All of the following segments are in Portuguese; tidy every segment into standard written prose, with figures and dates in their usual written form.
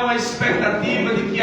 uma expectativa de que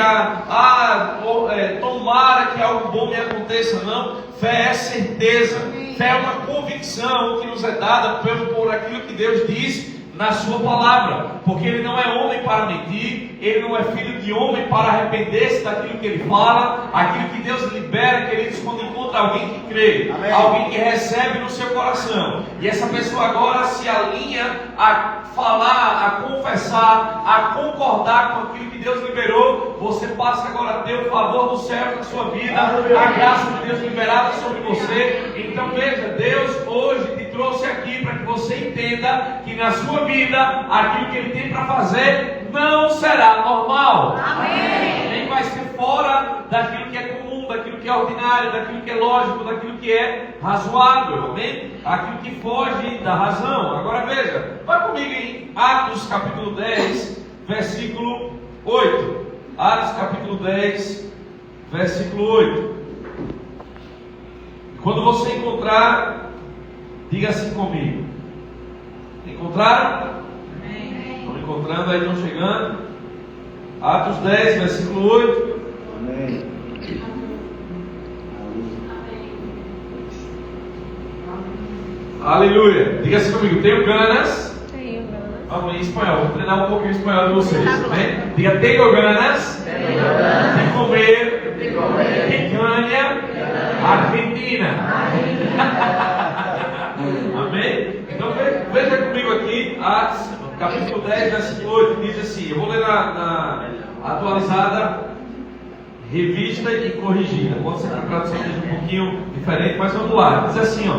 tomara que algo bom me aconteça, não. Fé é certeza, fé é uma convicção que nos é dada por aquilo que Deus diz na sua palavra, porque Ele não é homem para mentir, Ele não é filho de homem para arrepender-se daquilo que Ele fala. Aquilo que Deus libera, queridos, quando encontra alguém que crê, amém, alguém que recebe no seu coração, e essa pessoa agora se alinha a falar, a confessar, a concordar com aquilo que Deus liberou, você passa agora a ter o favor do céu na sua vida, a graça de Deus liberada sobre você. Então veja, Deus hoje te trouxe aqui para que você entenda que na sua vida, aquilo que Ele tem para fazer não será normal. Amém. Nem vai ser fora daquilo que é comum, daquilo que é ordinário, daquilo que é lógico, daquilo que é razoável. Amém? Aquilo que foge da razão. Agora veja, vai comigo em Atos capítulo 10, versículo 8. Atos capítulo 10, versículo 8. Quando você encontrar, diga assim comigo. Encontraram? Amém. Estão encontrando aí, estão chegando. Atos 10, versículo 8. Amém. Aleluia. Diga assim comigo. Tenho ganas. Vamos em espanhol. Vou treinar um pouquinho o espanhol de vocês. Amém? Diga, tenho ganas de comer picanha argentina. Amém? Então veja comigo aqui, Atos capítulo 10, versículo 8, diz assim, eu vou ler na atualizada, revista e corrigida. Pode ser que a tradução seja um pouquinho diferente, mas vamos lá. Diz assim, ó: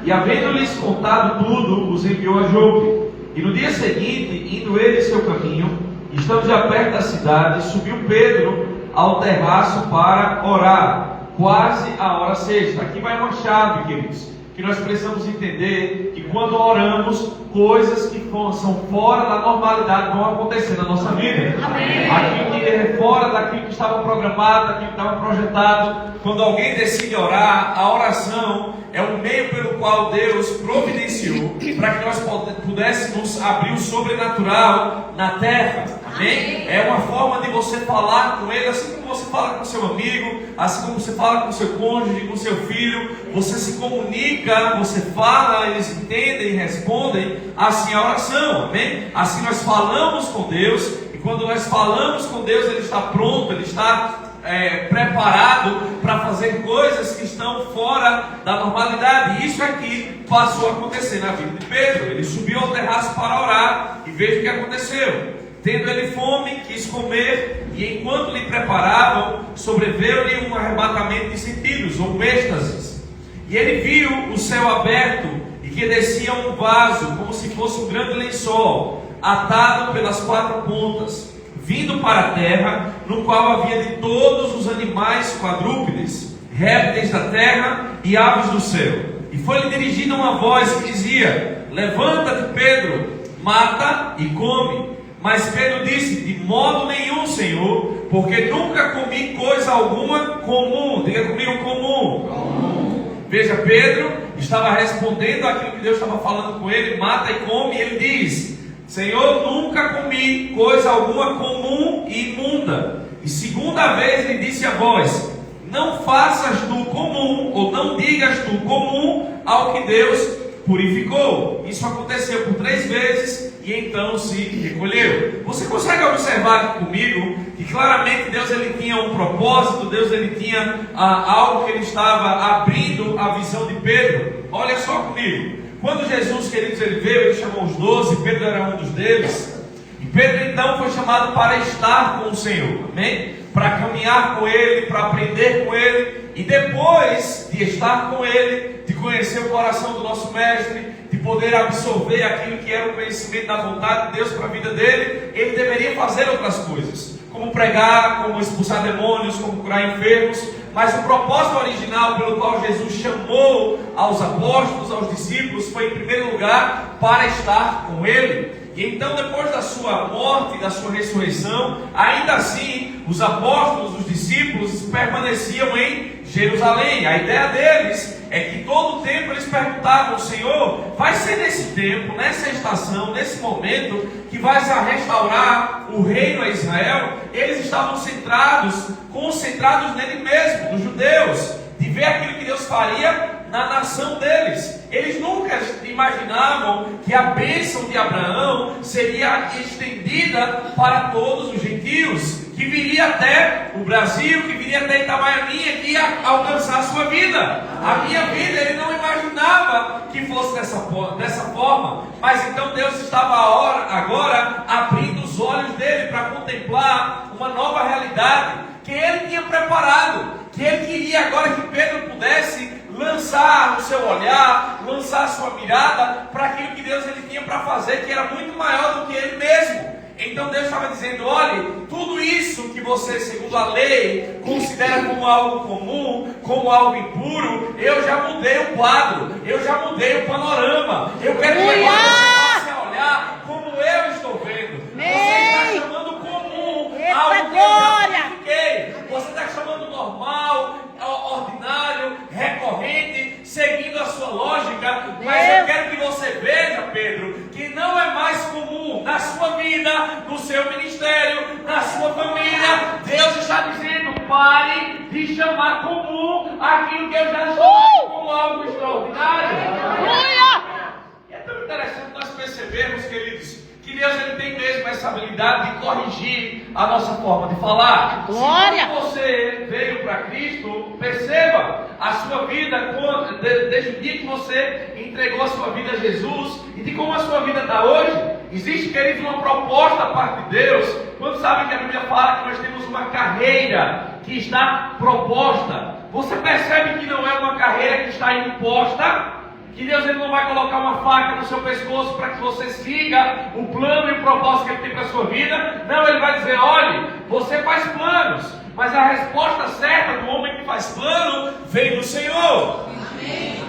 e havendo-lhes contado tudo, os enviou a Jope. E no dia seguinte, indo ele em seu caminho, estando já perto da cidade, subiu Pedro ao terraço para orar, quase a hora sexta. Aqui vai uma chave, queridos, que nós precisamos entender, que quando oramos, coisas que são fora da normalidade vão acontecer na nossa vida. Amém. Aquilo que é fora daquilo que estava programado, daquilo que estava projetado. Quando alguém decide orar, a oração é o meio pelo qual Deus providenciou para que nós pudéssemos abrir o sobrenatural na terra. Amém? É uma forma de você falar com Ele, assim como você fala com seu amigo, assim como você fala com seu cônjuge, com seu filho. Você se comunica, você fala, eles entendem e respondem. Assim é a oração. Amém? Assim nós falamos com Deus, e quando nós falamos com Deus, Ele está pronto, Ele está preparado para fazer coisas que estão fora da normalidade. E isso aqui passou a acontecer na vida de Pedro. Ele subiu ao terraço para orar, e veja o que aconteceu. Tendo ele fome, quis comer, e enquanto lhe preparavam, sobreveio-lhe um arrebatamento de sentidos, ou êxtases. E ele viu o céu aberto, e que descia um vaso, como se fosse um grande lençol, atado pelas quatro pontas, vindo para a terra, no qual havia de todos os animais quadrúpedes, répteis da terra e aves do céu. E foi-lhe dirigida uma voz que dizia: levanta-te, Pedro, mata e come. Mas Pedro disse: de modo nenhum, Senhor, porque nunca comi coisa alguma comum. Diga comigo, comum. Veja, Pedro estava respondendo àquilo que Deus estava falando com ele: mata e come. E ele diz: Senhor, nunca comi coisa alguma comum e imunda. E segunda vez ele disse a voz: não faças tu comum, ou não digas tu comum ao que Deus purificou. Isso aconteceu por 3 vezes, e então se recolheu. Você consegue observar aqui comigo que claramente Deus ele tinha um propósito, Deus ele tinha algo que ele estava abrindo a visão de Pedro. Olha só comigo. Quando Jesus, queridos, ele veio, ele chamou os 12, Pedro era um dos deles. E Pedro então foi chamado para estar com o Senhor, amém? Para caminhar com Ele, para aprender com Ele. E depois de estar com Ele, de conhecer o coração do nosso Mestre, de poder absorver aquilo que era o conhecimento da vontade de Deus para a vida dele, ele deveria fazer outras coisas, como pregar, como expulsar demônios, como curar enfermos. Mas o propósito original pelo qual Jesus chamou aos apóstolos, aos discípulos, foi em primeiro lugar para estar com Ele. E então, depois da sua morte, da sua ressurreição, ainda assim, os apóstolos, os discípulos permaneciam em Jerusalém. A ideia deles é que todo o tempo eles perguntavam: Senhor, vai ser nesse tempo, nessa estação, nesse momento, que vais restaurar o reino a Israel? Eles estavam concentrados nele mesmo, nos judeus, de ver aquilo que Deus faria na nação deles. Eles nunca imaginavam que a bênção de Abraão seria estendida para todos os gentios, que viria até o Brasil, que viria até Itabaianinha, que ia alcançar a sua vida. A minha vida, ele não imaginava que fosse dessa forma. Mas então Deus estava agora abrindo os olhos dele para contemplar uma nova realidade que ele tinha preparado, que ele queria agora que Pedro pudesse lançar o seu olhar, lançar a sua mirada para aquilo que Deus ele tinha para fazer, que era muito maior do que ele mesmo. Então Deus estava dizendo: olhe, tudo isso que você, segundo a lei, considera como algo comum, como algo impuro, eu já mudei o quadro, eu já mudei o panorama. Eu quero que agora você passe a olhar como eu estou vendo. Você está chamando comum algo que eu já modifiquei. Você está chamando normal, ordinário, recorrente, seguindo a sua lógica. Mas eu quero que você veja, Pedro, que não é mais comum na sua vida, no seu ministério, na sua família. Deus está dizendo: pare de chamar comum aquilo que eu já estou vendo como algo extraordinário. E é tão interessante nós percebermos, queridos, que Deus ele tem mesmo essa habilidade de corrigir a nossa forma de falar. Glória! Se você veio para Cristo, perceba a sua vida desde o dia que você entregou a sua vida a Jesus e de como a sua vida está hoje. Existe, queridos, uma proposta da parte de Deus. Quando sabem que a Bíblia fala que nós temos uma carreira que está proposta, você percebe que não é uma carreira que está imposta? Que Deus ele não vai colocar uma faca no seu pescoço para que você siga o plano e o propósito que Ele tem para a sua vida. Não, Ele vai dizer: olhe, você faz planos, mas a resposta certa do homem que faz plano vem do Senhor. Amém.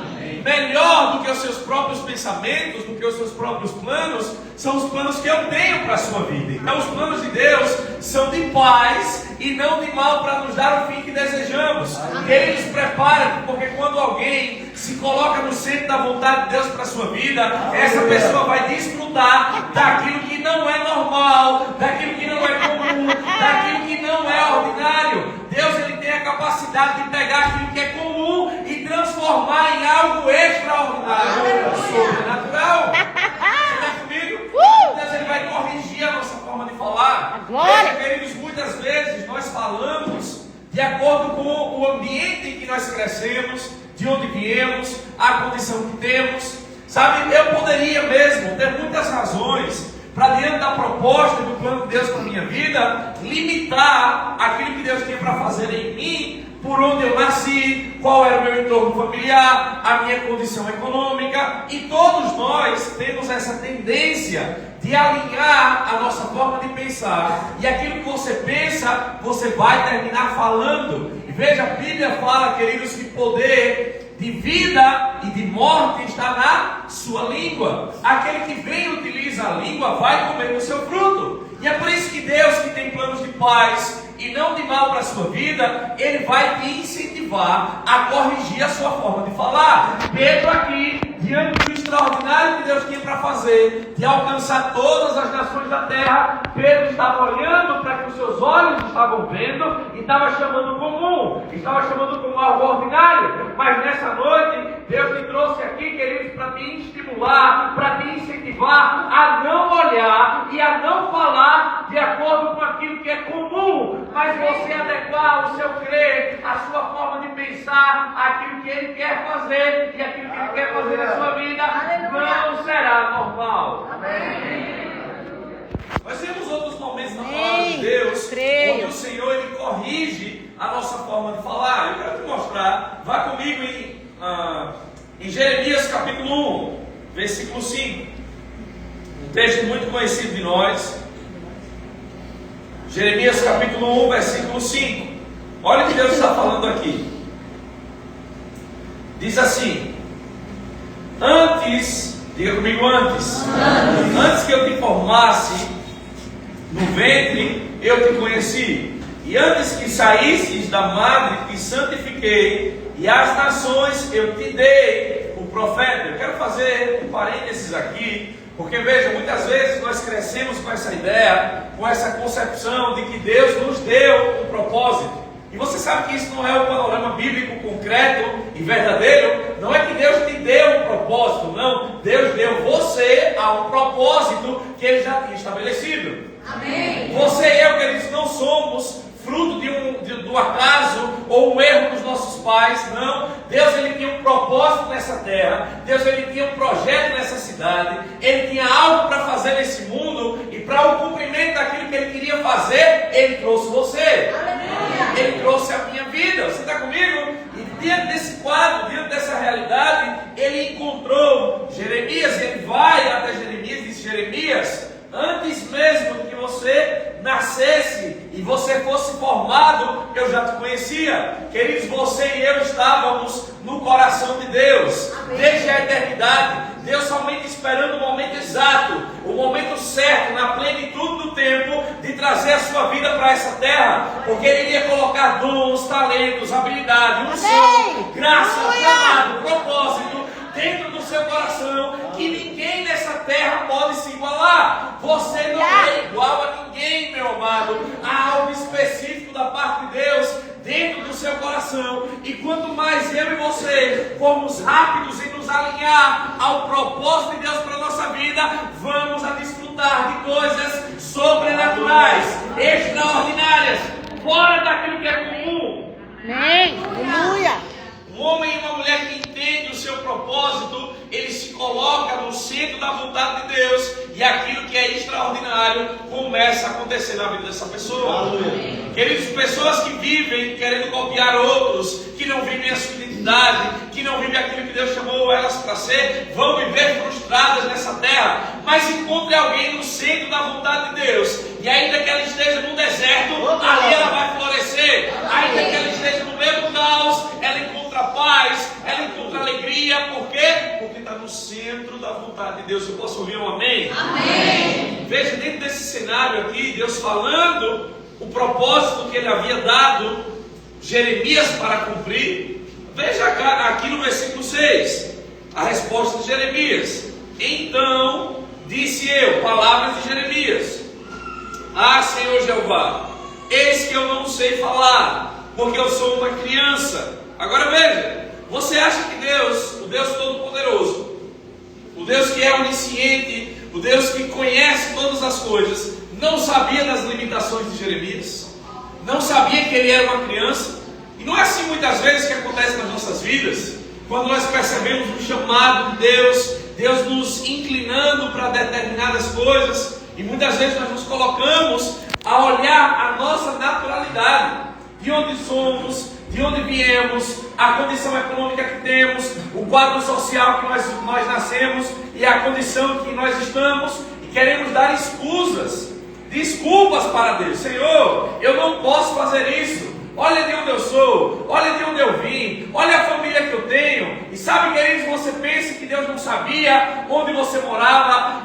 Melhor do que os seus próprios pensamentos, do que os seus próprios planos, são os planos que eu tenho para a sua vida. Então os planos de Deus são de paz e não de mal, para nos dar o fim que desejamos. Ele nos prepara, porque quando alguém se coloca no centro da vontade de Deus para a sua vida, essa pessoa vai desfrutar daquilo que não é normal, daquilo que não é comum, daquilo que não é ordinário. Deus ele tem a capacidade de pegar aquilo que é comum e transformar em algo extraordinário, sobrenatural. Você está comigo? Deus ele vai corrigir a nossa forma de falar. Veja, queridos, muitas vezes nós falamos de acordo com o ambiente em que nós crescemos, de onde viemos, a condição que temos. Sabe, eu poderia mesmo ter muitas razões para, diante da proposta e do plano de Deus para a minha vida, limitar aquilo que Deus tinha para fazer em mim, por onde eu nasci, qual era o meu entorno familiar, a minha condição econômica. E todos nós temos essa tendência de alinhar a nossa forma de pensar. E aquilo que você pensa, você vai terminar falando. E veja, a Bíblia fala, queridos, que poder de vida e de morte está na sua língua. Aquele que bem utiliza a língua vai comer o seu fruto. E é por isso que Deus, que tem planos de paz e não de mal para a sua vida, Ele vai te incentivar a corrigir a sua forma de falar. Pedro aqui, diante do extraordinário que Deus tinha para fazer, de alcançar todas as nações da terra, Pedro estava olhando para que os seus olhos estavam vendo e estava chamando comum, estava chamando como algo ordinário. Mas nessa noite, Deus me trouxe aqui, queridos, para te estimular, para te incentivar a não olhar e a não falar de acordo com aquilo que é comum, mas você adequar o seu crer, a sua forma de pensar, aquilo que Ele quer fazer, e aquilo que Ele quer fazer na sua vida não será normal. Amém. Nós temos outros momentos na palavra de Deus, onde o Senhor ele corrige a nossa forma de falar. Eu quero te mostrar. Vá comigo em Jeremias capítulo 1, versículo 5. Um texto muito conhecido de nós. Jeremias capítulo 1, versículo 5. Olha o que Deus está falando aqui. Diz assim: antes Diga comigo antes. Antes que eu te formasse no ventre, eu te conheci. E antes que saísses da madre, te santifiquei. E às nações eu te dei o profeta. Eu quero fazer um parênteses aqui, porque veja, muitas vezes nós crescemos com essa ideia, com essa concepção de que Deus nos deu um propósito. E você sabe que isso não é um panorama bíblico concreto e verdadeiro. Não é que Deus te deu um propósito, não. Deus deu você a um propósito que Ele já tinha estabelecido. Amém. Você e eu, queridos, não somos fruto do acaso ou um erro dos nossos pais, não. Deus, Ele tinha um propósito nessa terra. Deus, Ele tinha um projeto nessa cidade. Ele tinha algo para fazer nesse mundo, e para o cumprimento daquilo que Ele queria fazer, Ele trouxe você. Aleluia. Ele trouxe a minha vida. Você está comigo? E diante desse quadro, diante dessa realidade, Ele encontrou Jeremias. Ele vai até Jeremias e diz: Jeremias, antes mesmo que você nascesse e você fosse formado, eu já te conhecia. Queridos, você e eu estávamos no coração de Deus. Amém. Desde a eternidade. Deus somente esperando o momento exato, o momento certo, na plenitude do tempo, de trazer a sua vida para essa terra. Porque Ele iria colocar dons, talentos, habilidade, unção, graça, chamado, propósito dentro do seu coração, que ninguém nessa terra pode se igualar. Você não é igual a ninguém, meu amado. Há algo específico da parte de Deus dentro do seu coração. E quanto mais eu e você formos rápidos em nos alinhar ao propósito de Deus para a nossa vida, vamos a desfrutar de coisas sobrenaturais, extraordinárias, fora daquilo que é comum. Amém. Aleluia. Um homem e uma mulher que entende o seu propósito, ele se coloca no centro da vontade de Deus, e aquilo que é extraordinário começa a acontecer na vida dessa pessoa. Queridos, pessoas que vivem querendo copiar outros, que não vivem a sua identidade, que não vivem aquilo que Deus chamou elas para ser, vão viver frustradas nessa terra. Mas encontre alguém no centro da vontade de Deus, e ainda que ela esteja no deserto, ali ela vai florescer. Ainda que ela esteja no meio do caos, ela encontra paz, ela encontra alegria. Por quê? Porque está no centro da vontade de Deus. Eu posso ouvir um amém? Amém. Veja, dentro desse cenário aqui, Deus falando o propósito que Ele havia dado Jeremias para cumprir. Veja aqui no versículo 6, a resposta de Jeremias. Então disse eu, palavras de Jeremias: Ah, Senhor Jeová, eis que eu não sei falar, porque eu sou uma criança. Agora veja, você acha que Deus, o Deus Todo-Poderoso, o Deus que é onisciente, o Deus que conhece todas as coisas, não sabia das limitações de Jeremias? Não sabia que ele era uma criança? E não é assim muitas vezes que acontece nas nossas vidas? Quando nós percebemos o chamado de Deus, Deus nos inclinando para determinadas coisas, e muitas vezes nós nos colocamos a olhar a nossa naturalidade, de onde somos, de onde viemos, a condição econômica que temos, o quadro social que nós nascemos e a condição que nós estamos, e queremos dar desculpas para Deus. Senhor, eu não posso fazer isso. Olha de onde eu sou, olha de onde eu vim, olha a família que eu tenho. E sabe, queridos, você pensa que Deus não sabia onde você morava,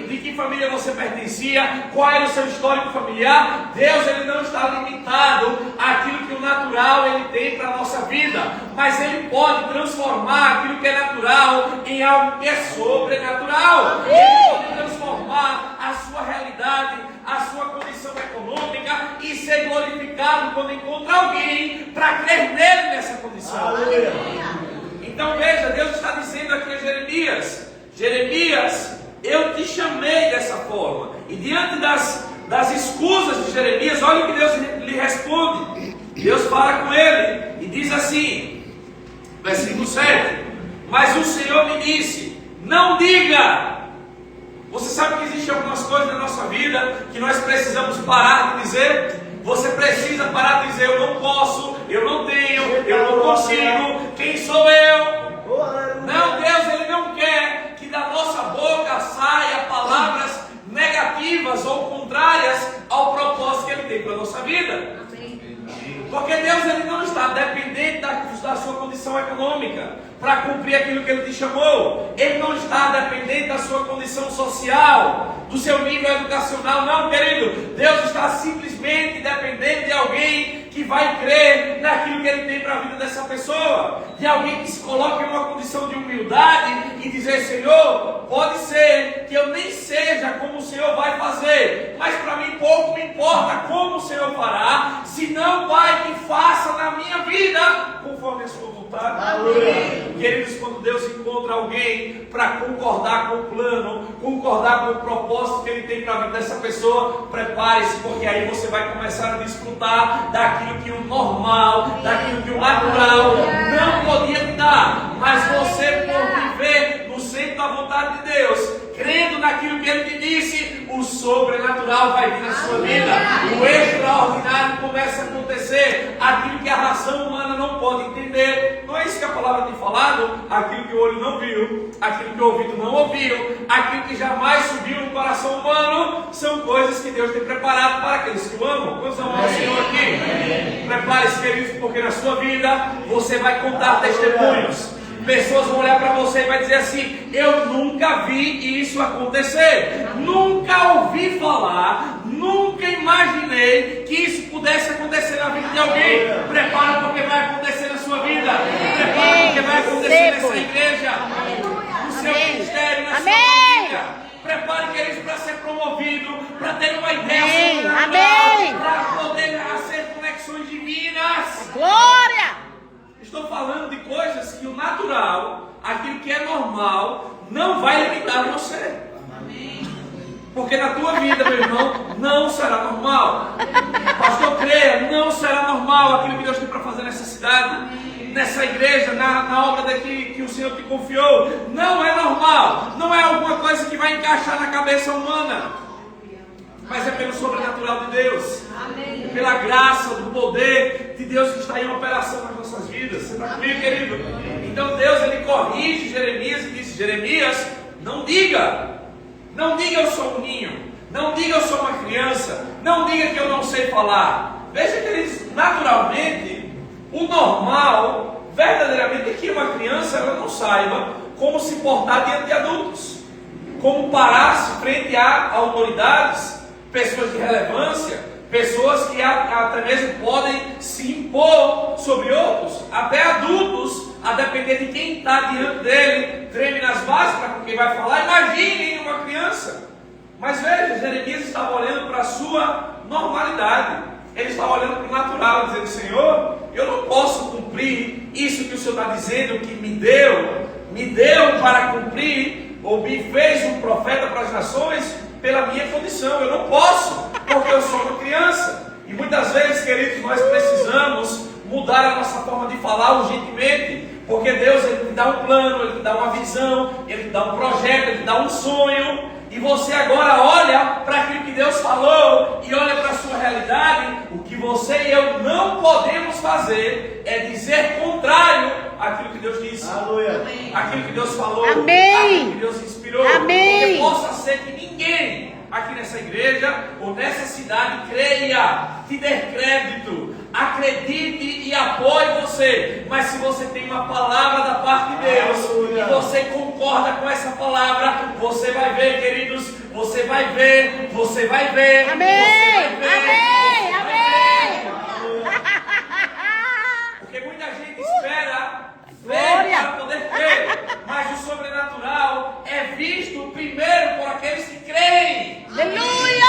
de que família você pertencia, qual era o seu histórico familiar. Deus, Ele não está limitado àquilo que o natural Ele tem para a nossa vida, mas Ele pode transformar aquilo que é natural em algo que é sobrenatural. Ele pode transformar a sua realidade, a sua condição econômica, e ser glorificado quando encontra alguém para crer nele nessa condição. Aleluia. Então veja, Deus está dizendo aqui a Jeremias: Jeremias, eu te chamei dessa forma. E diante das escusas de Jeremias, olha o que Deus lhe responde. Deus fala com ele e diz assim, versículo 7: Mas o Senhor me disse, não diga. Você sabe que existem algumas coisas na nossa vida que nós precisamos parar de dizer? Você precisa parar de dizer: eu não posso, eu não tenho, eu não consigo, quem sou eu? Não, Deus, Ele não quer que da nossa boca saia palavras negativas ou contrárias ao propósito que Ele tem para a nossa vida. Porque Deus, Ele não está dependente da sua condição econômica para cumprir aquilo que Ele te chamou. Ele não está dependente da sua condição social, do seu nível educacional. Não, querido. Deus está simplesmente dependente de alguém que vai crer naquilo que Ele tem para a vida dessa pessoa. De alguém que se coloca em uma condição de humildade e dizer: Senhor, pode ser que eu nem seja como o Senhor vai fazer, mas para mim pouco me importa como o Senhor fará, senão, Pai, que faça na minha vida conforme a sua vontade. Amém. Queridos, quando Deus encontra alguém para concordar com o plano, concordar com o propósito que Ele tem para a vida dessa pessoa, prepare-se, porque aí você vai começar a desfrutar daquilo que o normal, daquilo que o natural não podia te dar. Mas você, por viver no centro da vontade de Deus, crendo naquilo que Ele te disse, o sobrenatural vai vir na sua vida. O extraordinário começa a acontecer. Aquilo que a ração humana não pode entender. Não é isso que a palavra tem falado? Aquilo que o olho não viu, aquilo que o ouvido não ouviu, aquilo que jamais subiu no coração humano, são coisas que Deus tem preparado para aqueles que o amam. Quantos amam ao Senhor aqui? Prepare-se, queridos, porque na sua vida você vai contar testemunhos. Pessoas vão olhar para você e vai dizer assim: eu nunca vi isso acontecer, nunca ouvi falar, nunca imaginei que isso pudesse acontecer na vida de alguém. Prepara, porque vai acontecer na sua vida. Prepara, porque vai acontecer nessa igreja, no seu ministério, na sua família. Prepare, queridos, para ser promovido, para ter uma ideia sobrenatural, para poder fazer conexões divinas. Glória! Estou falando de coisas que o natural, aquilo que é normal, não vai limitar você. Porque na tua vida, meu irmão, não será normal. Pastor, creia, não será normal aquilo que Deus tem para fazer nessa cidade, nessa igreja, na obra daqui que o Senhor te confiou. Não é normal. Não é alguma coisa que vai encaixar na cabeça humana. Mas é pelo sobrenatural de Deus. Amém. Pela graça, do poder de Deus que está em operação nas nossas vidas. Você está comigo, querido? Então Deus, Ele corrige Jeremias e diz: Jeremias, não diga eu sou um ninho, não diga eu sou uma criança, não diga que eu não sei falar. Veja, queridos, naturalmente, o normal, verdadeiramente, é que uma criança ela não saiba como se portar diante de adultos, como parar-se frente a autoridades, pessoas de relevância, pessoas que até mesmo podem se impor sobre outros, até adultos, a depender de quem está diante dele, treme nas bases para com quem vai falar. Imagine uma criança. Mas veja, Jeremias estava olhando para a sua normalidade, ele estava olhando para o natural, dizendo: Senhor, eu não posso cumprir isso que o Senhor está dizendo, que me deu para cumprir, ou me fez um profeta para as nações, pela minha condição. Eu não posso, porque eu sou uma criança. E muitas vezes, queridos, nós precisamos mudar a nossa forma de falar urgentemente, porque Deus, Ele te dá um plano, Ele te dá uma visão, Ele te dá um projeto, Ele te dá um sonho, e você agora olha para aquilo que Deus falou e olha para a sua realidade. O que você e eu não podemos fazer é dizer contrário àquilo que Deus disse. Aleluia. Aquilo que Deus falou. Amém. Aquilo que Deus inspirou. Amém. Porque possa ser que ninguém aqui nessa igreja ou nessa cidade creia, te dê crédito, acredite e apoie você. Mas se você tem uma palavra da parte de Deus e você concorda com essa palavra, você vai ver, queridos, você vai ver. Amém. Você vai ver, Amém. Amém. porque muita gente espera ver para poder ver, mas o sobrenatural é visto primeiro por aqueles que creem. Aleluia!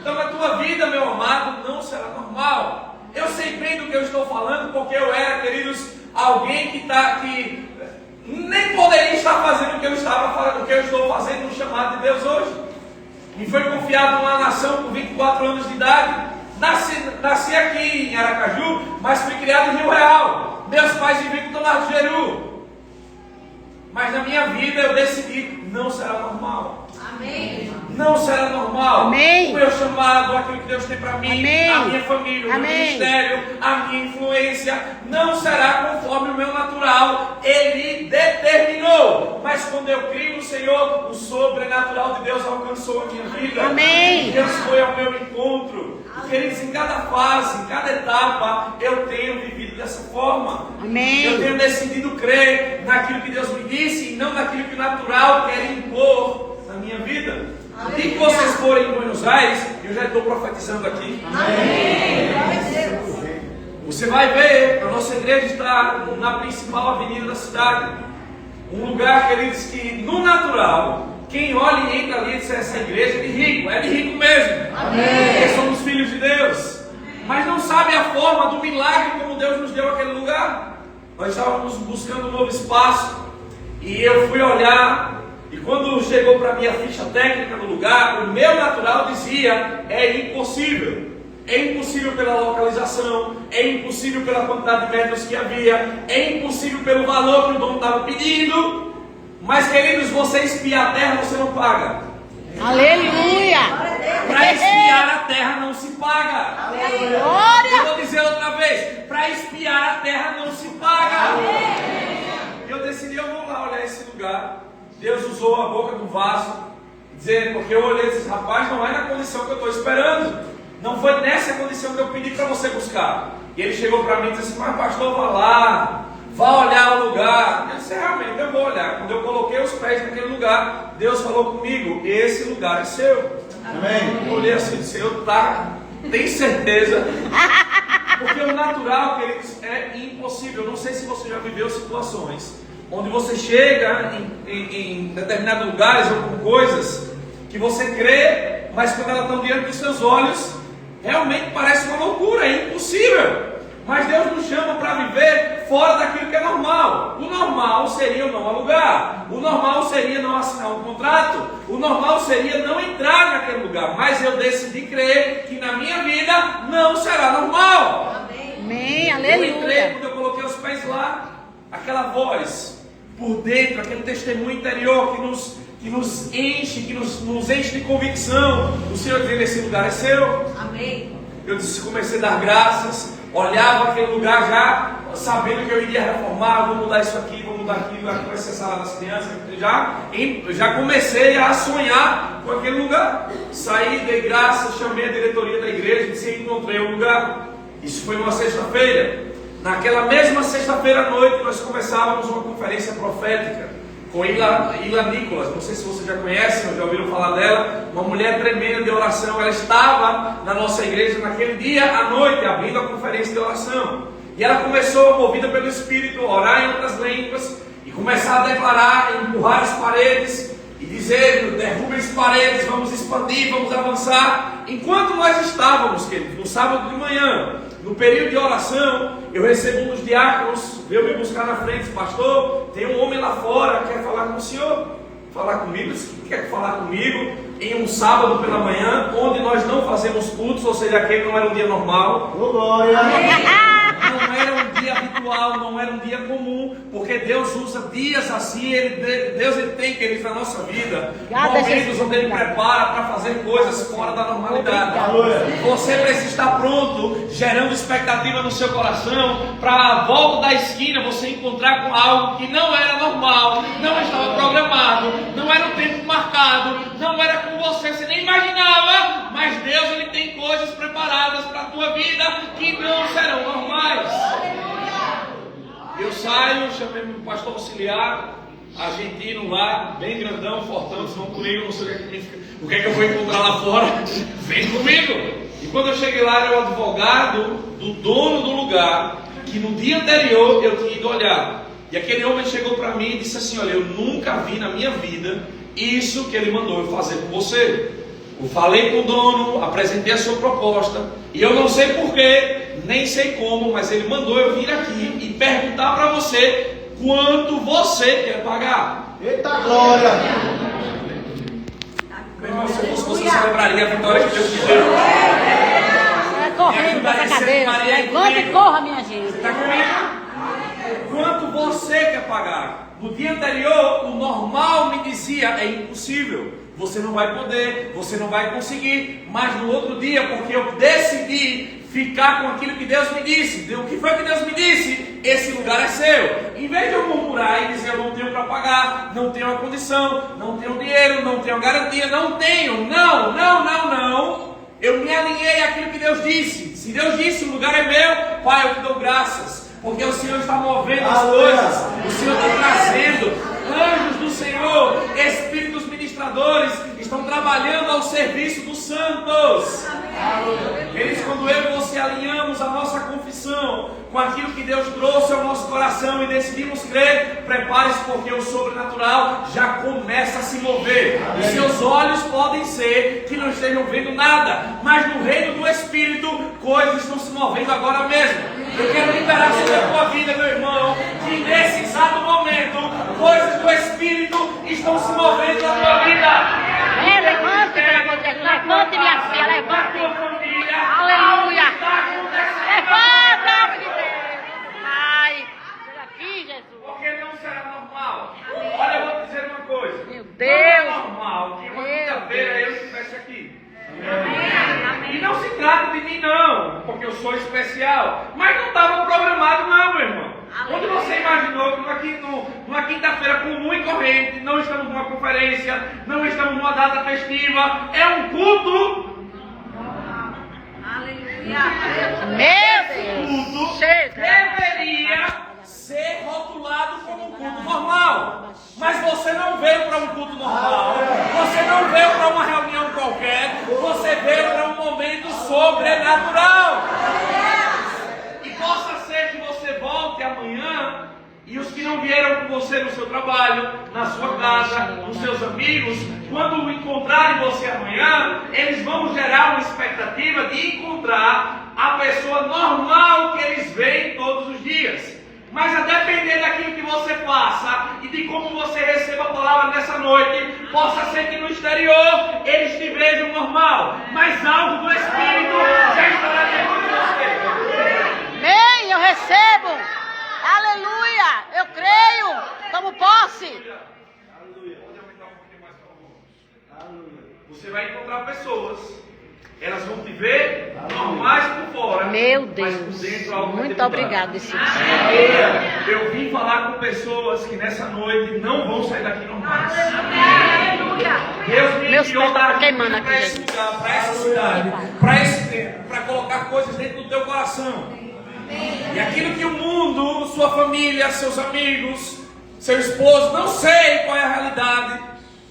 Então a tua vida, meu amado, não será normal. Eu sei bem do que eu estou falando, porque eu era, queridos, alguém que nem poderia estar fazendo o que eu estou fazendo no chamado de Deus hoje. Me foi confiado numa nação com 24 anos de idade. Nasci aqui em Aracaju, mas fui criado em Rio Real. Meus pais viviam em Tomar de Jeru. Mas na minha vida eu decidi: não será normal. Amém. não será normal. Amém. O meu chamado, aquilo que Deus tem para mim, Amém. a minha família, o meu Amém. ministério, a minha influência, não será conforme o meu natural. Ele determinou. Mas quando eu creio no Senhor, o sobrenatural de Deus alcançou a minha vida. Amém. Deus foi ao meu encontro. Queridos, em cada fase, em cada etapa, eu tenho vivido dessa forma. Amém. Eu tenho decidido crer naquilo que Deus me disse e não naquilo que o natural quer impor na minha vida. O dia que vocês forem em Buenos Aires, eu já estou profetizando aqui. Amém. Você vai ver, a nossa igreja está na principal avenida da cidade. Um lugar, queridos, que no natural, quem olha e entra ali e diz, essa igreja é de rico mesmo. Amém. Porque somos filhos de Deus. Mas não sabe a forma do milagre como Deus nos deu aquele lugar. Nós estávamos buscando um novo espaço e eu fui olhar, e quando chegou para mim a ficha técnica do lugar, o meu natural dizia, é impossível. É impossível pela localização, é impossível pela quantidade de metros que havia, é impossível pelo valor que o dono estava pedindo. Mas, queridos, você espiar a terra, você não paga. Aleluia. Para espiar a terra não se paga. Eu Glória. vou dizer outra vez, para espiar a terra não se paga. Eu decidi, eu vou lá olhar esse lugar. Deus usou a boca do vaso, dizendo, porque eu olhei e disse, rapaz, não é na condição que eu estou esperando. Não foi nessa condição que eu pedi para você buscar. E ele chegou para mim e disse assim, mas pastor, vá lá, vá olhar o lugar. Eu disse, realmente, eu vou olhar. Quando eu coloquei os pés naquele lugar, Deus falou comigo, esse lugar é seu. Amém. Eu olhei assim, Senhor, tem certeza? Porque o natural, queridos, é impossível. Eu não sei se você já viveu situações onde você chega em determinados lugares ou com coisas que você crê, mas quando elas estão diante dos seus olhos, realmente parece uma loucura, é impossível. Mas Deus nos chama para viver fora daquilo que é normal. O normal seria eu não alugar. O normal seria não assinar um contrato. O normal seria não entrar naquele lugar. Mas eu decidi crer que na minha vida não será normal. Amém. Eu entrei, Aleluia. quando eu coloquei os pés lá, aquela voz por dentro, aquele testemunho interior que nos enche, que nos enche de convicção. O Senhor dizendo, esse lugar é seu. Amém. Eu comecei a dar graças, olhava aquele lugar já, sabendo que eu iria reformar, vou mudar isso aqui, vou mudar aquilo, aqui vai ser a sala das crianças. Já comecei a sonhar com aquele lugar. Saí, dei graças, chamei a diretoria da igreja e disse, encontrei um lugar. Isso foi uma sexta-feira. Naquela mesma sexta-feira à noite, nós começávamos uma conferência profética com Ila Nicolas. Não sei se vocês já conhecem ou já ouviram falar dela. Uma mulher tremenda de oração. Ela estava na nossa igreja naquele dia à noite, abrindo a conferência de oração. E ela começou, movida pelo Espírito, a orar em outras línguas e começar a declarar, empurrar as paredes e dizer, derrubem as paredes, vamos expandir, vamos avançar. Enquanto nós estávamos, queridos, no sábado de manhã, no período de oração, eu recebo um dos diáconos, veio me buscar na frente, pastor, tem um homem lá fora que quer falar com o senhor. Falar comigo, quer falar comigo em um sábado pela manhã, onde nós não fazemos cultos, ou seja, aquele não era um dia normal. Glória! Não era um dia habitual, não era um dia comum, porque Deus usa dias assim, Deus tem, queridos, na nossa vida, momentos onde Ele prepara para fazer coisas fora da normalidade. Você precisa estar pronto, gerando expectativa no seu coração, para a volta da esquina você encontrar com algo que não era normal, não estava programado, não era um tempo marcado, não era com você nem imaginava, mas Deus Ele tem coisas preparadas para a tua vida que não serão normais. Eu saio, chamei meu pastor auxiliar, argentino lá, bem grandão, fortão, disse, vão comigo, não sei o que é que eu vou encontrar lá fora, vem comigo. E quando eu cheguei lá, era o advogado do dono do lugar, que no dia anterior eu tinha ido olhar. E aquele homem chegou para mim e disse assim, olha, eu nunca vi na minha vida isso que ele mandou eu fazer com você. Eu falei com o dono, apresentei a sua proposta, e eu não sei porquê, nem sei como, mas ele mandou eu vir aqui e perguntar para você quanto você quer pagar. Eita glória! Meu irmão, se eu fosse você celebraria a vitória que Deus te deu. Correndo dessa cadeira. Levanta e corra, minha gente. Está comigo? Quanto você quer pagar? No dia anterior, o normal me dizia, é impossível. você não vai poder, você não vai conseguir. Mas no outro dia, porque eu decidi ficar com aquilo que Deus me disse. O que foi que Deus me disse? Esse lugar é seu. Em vez de eu murmurar e dizer eu não tenho para pagar, não tenho a condição, não tenho dinheiro, não tenho garantia, não tenho, não. Eu me alinhei àquilo que Deus disse. Se Deus disse o lugar é meu, Pai, eu te dou graças. Porque o Senhor está movendo as coisas, o Senhor está trazendo anjos do Senhor, espíritos ministradores, estão trabalhando ao serviço dos santos. Eles, quando eu e você alinhamos a nossa confissão com aquilo que Deus trouxe ao nosso coração e decidimos crer, prepare-se, porque o sobrenatural já começa a se mover. Os seus olhos podem ser que não estejam vendo nada, mas no reino do Espírito coisas estão se movendo agora mesmo. Eu quero liberar sobre a tua vida, meu irmão, que nesse exato momento coisas do Espírito estão se movendo na tua vida. Levante, pelo amor de Deus. Levante, minha filha, levante. Aleluia. Levanta, homem de Deus. Ai, chega aqui, Jesus. Porque não será normal. Olha, eu vou te dizer uma coisa. Meu Deus. Não é normal que uma quinta-feira eu estivesse aqui. E não se trata de mim não, porque eu sou especial. Mas não estava programado não, meu irmão. Quando você imaginou que numa quinta-feira comum e corrente, não estamos numa conferência, não estamos numa data festiva, é um culto. Meu Culto Deus. deveria ser rotulado como um culto normal. Mas você não veio para um culto normal, você não veio para uma reunião qualquer, você veio para um momento sobrenatural. E possa ser que você volte amanhã e os que não vieram com você no seu trabalho, na sua casa, os seus amigos, quando encontrarem você amanhã, eles vão gerar uma expectativa de encontrar a pessoa normal que eles veem todos os dias. Mas a depender daquilo que você faça e de como você receba a palavra nessa noite, possa ser que no exterior eles te vejam normal, mas algo do Espírito já estará dentro de você. Amém, eu recebo. Aleluia, eu creio. Tomo posse. Aleluia. Pode aumentar um pouquinho mais, por favor. Aleluia. Você vai encontrar pessoas, elas vão te ver normais por fora, Meu mas por Deus, dentro algo vai muito ter obrigado, mudado. Senhor. Eu vim falar com pessoas que nessa noite não vão sair daqui normais. Deus me Meus enviou pés estão da queimando aqui, para esse gente. lugar, para essa cidade, para esse tempo, para colocar coisas dentro do teu coração. E aquilo que o mundo, sua família, seus amigos, seu esposo, não sei qual é a realidade,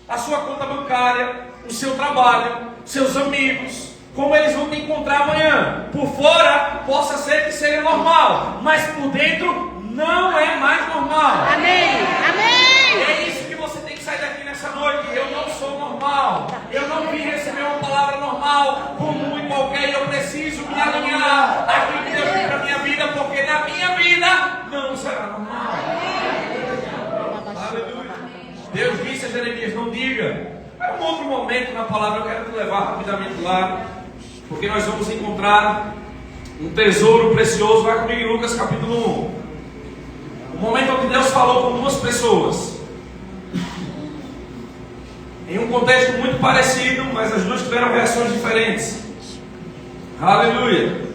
a sua conta bancária, o seu trabalho, seus amigos, como eles vão te encontrar amanhã. Por fora, possa ser que seja normal, mas por dentro não é mais normal. Amém, amém. É isso que você tem que sair daqui nessa noite. Eu não sou normal. Eu não vim receber uma palavra normal, comum e qualquer. Eu preciso me alinhar àquilo que Deus tem para a minha vida, porque na minha vida não será normal. Aleluia. Deus disse a Jeremias: não diga. É um outro momento na palavra, eu quero te levar rapidamente lá, porque nós vamos encontrar um tesouro precioso. Vai comigo em Lucas capítulo 1. O momento onde Deus falou com duas pessoas, em um contexto muito parecido, mas as duas tiveram reações diferentes. Aleluia.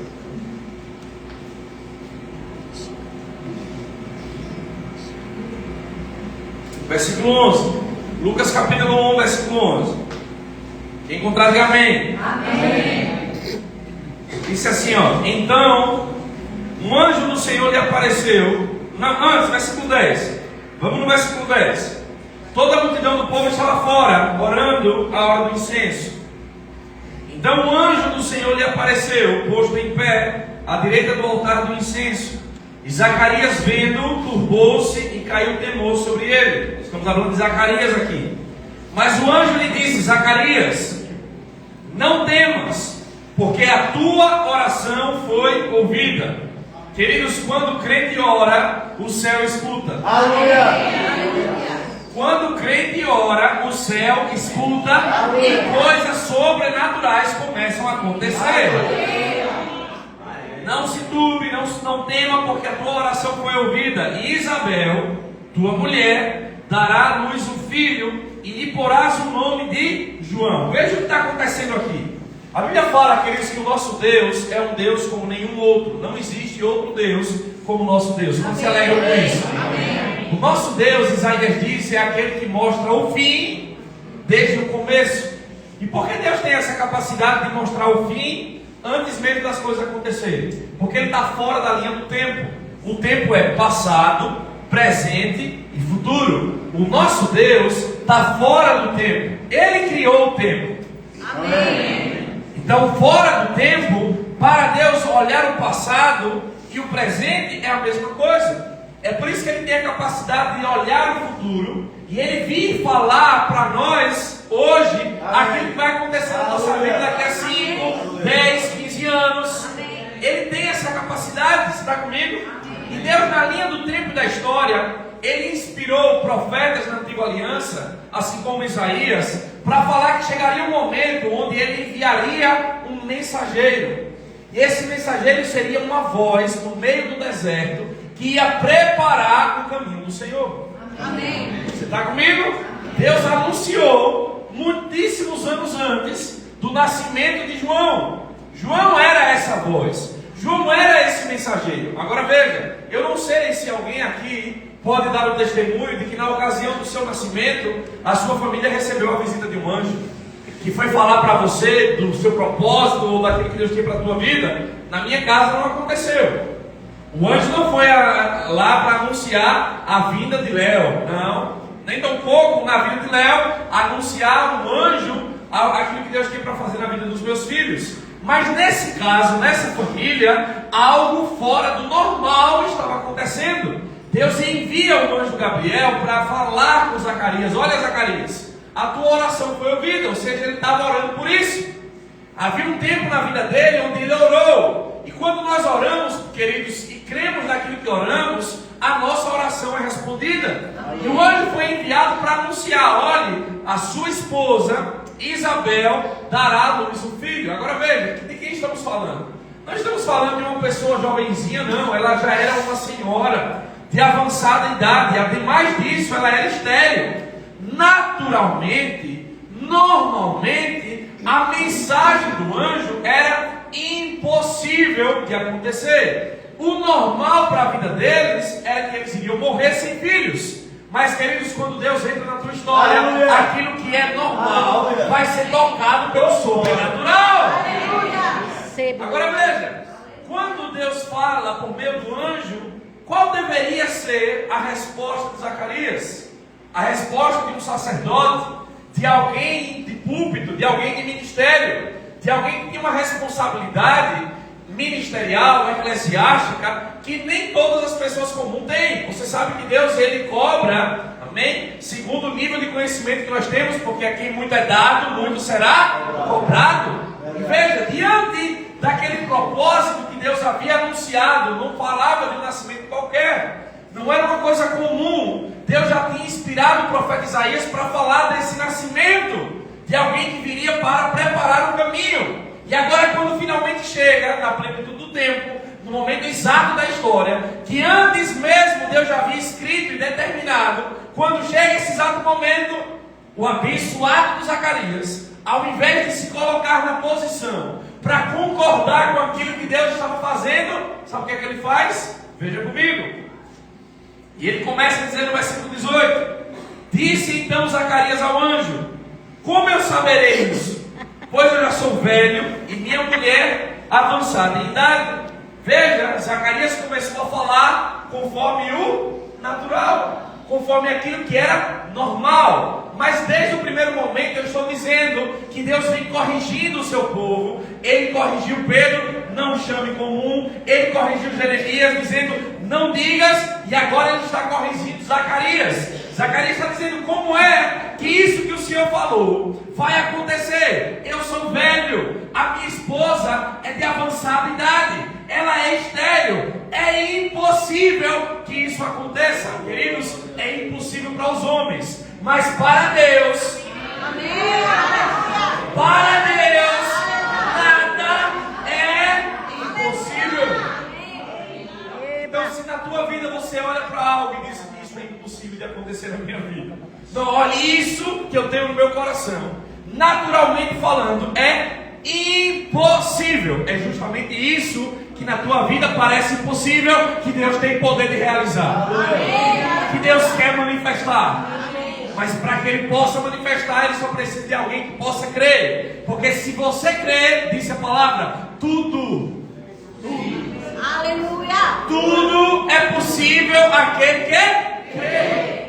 Versículo 11. Lucas capítulo 1, versículo 11. Quem encontrar, diga amém. Amém. Disse assim, ó: então um anjo do Senhor lhe apareceu. Antes, versículo 10. Vamos no versículo 10. Toda a multidão do povo estava fora, orando a hora do incenso. Então o anjo do Senhor lhe apareceu, posto em pé, à direita do altar do incenso. E Zacarias, vendo, turbou-se e caiu temor sobre ele. Estamos falando de Zacarias aqui. Mas o anjo lhe disse: Zacarias, não temas, porque a tua oração foi ouvida. Queridos, quando o crente ora, o céu escuta. Aleluia. Quando o crente ora, o céu escuta. E coisas sobrenaturais começam a acontecer. Não se turbe, não tema, porque a tua oração foi ouvida. E Isabel, tua mulher, dará à luz um filho, e lhe porás o nome de João. Veja o que está acontecendo aqui. A Bíblia fala, queridos, que o nosso Deus é um Deus como nenhum outro. Não existe outro Deus como o nosso Deus. Não se alegram com isso? Amém. O nosso Deus, Isaías disse, é aquele que mostra o fim desde o começo. E por que Deus tem essa capacidade de mostrar o fim antes mesmo das coisas acontecerem? Porque Ele está fora da linha do tempo. O tempo é passado, presente e futuro. O nosso Deus está fora do tempo. Ele criou o tempo. Amém. Então, fora do tempo, para Deus olhar o passado e o presente é a mesma coisa. É por isso que Ele tem a capacidade de olhar o futuro e Ele vir falar para nós hoje aquilo que vai acontecer na nossa vida daqui a 5, 10, 15 anos. Ele tem essa capacidade, você está comigo? E Deus, na linha do tempo da história, Ele inspirou profetas na antiga aliança, assim como Isaías, para falar que chegaria um momento onde Ele enviaria um mensageiro. E esse mensageiro seria uma voz no meio do deserto que ia preparar o caminho do Senhor. Amém. Você está comigo? Deus anunciou muitíssimos anos antes do nascimento de João. João era essa voz. João era esse mensageiro. Agora veja, eu não sei se alguém aqui pode dar o testemunho de que na ocasião do seu nascimento, a sua família recebeu a visita de um anjo, que foi falar para você do seu propósito ou daquilo que Deus tinha para a tua vida. Na minha casa não aconteceu. O anjo não foi lá para anunciar a vinda de Léo, não. Nem tampouco na vida de Léo anunciar um anjo aquilo que Deus tinha para fazer na vida dos meus filhos. Mas nesse caso, nessa família, algo fora do normal estava acontecendo. Deus envia o anjo Gabriel para falar com Zacarias. Olha, Zacarias, a tua oração foi ouvida, ou seja, ele estava orando por isso. Havia um tempo na vida dele onde ele orou. E quando nós oramos, queridos, e cremos naquilo que oramos, a nossa oração é respondida. E o anjo foi enviado para anunciar: olhe, a sua esposa Isabel dará à luz um filho. Agora veja, de quem estamos falando? Não estamos falando de uma pessoa jovenzinha, não. Ela já era uma senhora de avançada idade. Ademais disso, ela era estéril. Naturalmente, normalmente, a mensagem do anjo era impossível de acontecer. O normal para a vida deles era que eles iriam morrer sem filhos. Mas, queridos, quando Deus entra na tua história, aquilo que é normal vai ser tocado pelo sobrenatural. Agora veja, quando Deus fala por meio do anjo, qual deveria ser a resposta de Zacarias? A resposta de um sacerdote, de alguém de púlpito, de alguém de ministério, de alguém que tinha uma responsabilidade ministerial, eclesiástica, que nem todas as pessoas comuns têm. Você sabe que Deus, Ele cobra, amém? Segundo o nível de conhecimento que nós temos, porque aqui muito é dado, muito será cobrado. E veja, diante daquele propósito que Deus havia anunciado, não falava de um nascimento qualquer, não era uma coisa comum. Deus já tinha inspirado o profeta Isaías para falar desse nascimento, de alguém que viria para preparar o caminho. E agora, quando finalmente chega, na plenitude do tempo, no momento exato da história, que antes mesmo Deus já havia escrito e determinado, quando chega esse exato momento, o abençoado de Zacarias, ao invés de se colocar na posição para concordar com aquilo que Deus estava fazendo, sabe o que é que ele faz? Veja comigo. E ele começa a dizer no versículo 18: disse então Zacarias ao anjo: como eu saberei isso? Pois eu já sou velho e minha mulher avançada em idade. Veja, Zacarias começou a falar conforme o natural, conforme aquilo que era normal. Mas desde o primeiro momento eu estou dizendo que Deus vem corrigindo o seu povo. Ele corrigiu Pedro, não chame comum. Ele corrigiu Jeremias, dizendo não digas. E agora ele está corrigindo Zacarias. Zacarias está dizendo como é que isso que o Senhor falou vai acontecer. Eu sou velho, a minha esposa é de avançada idade, ela é estéril. É impossível que isso aconteça, queridos. É impossível para os homens, mas para Deus, para Deus, nada é impossível. Então, se na tua vida você olha para algo e diz: isso é impossível de acontecer na minha vida, Não, olha, isso que eu tenho no meu coração, naturalmente falando, é impossível. É justamente isso que na tua vida parece impossível, que Deus tem poder de realizar. Que Deus quer manifestar. Mas para que Ele possa manifestar, Ele só precisa de alguém que possa crer. Porque se você crer, diz a palavra, tudo é possível àquele que crê.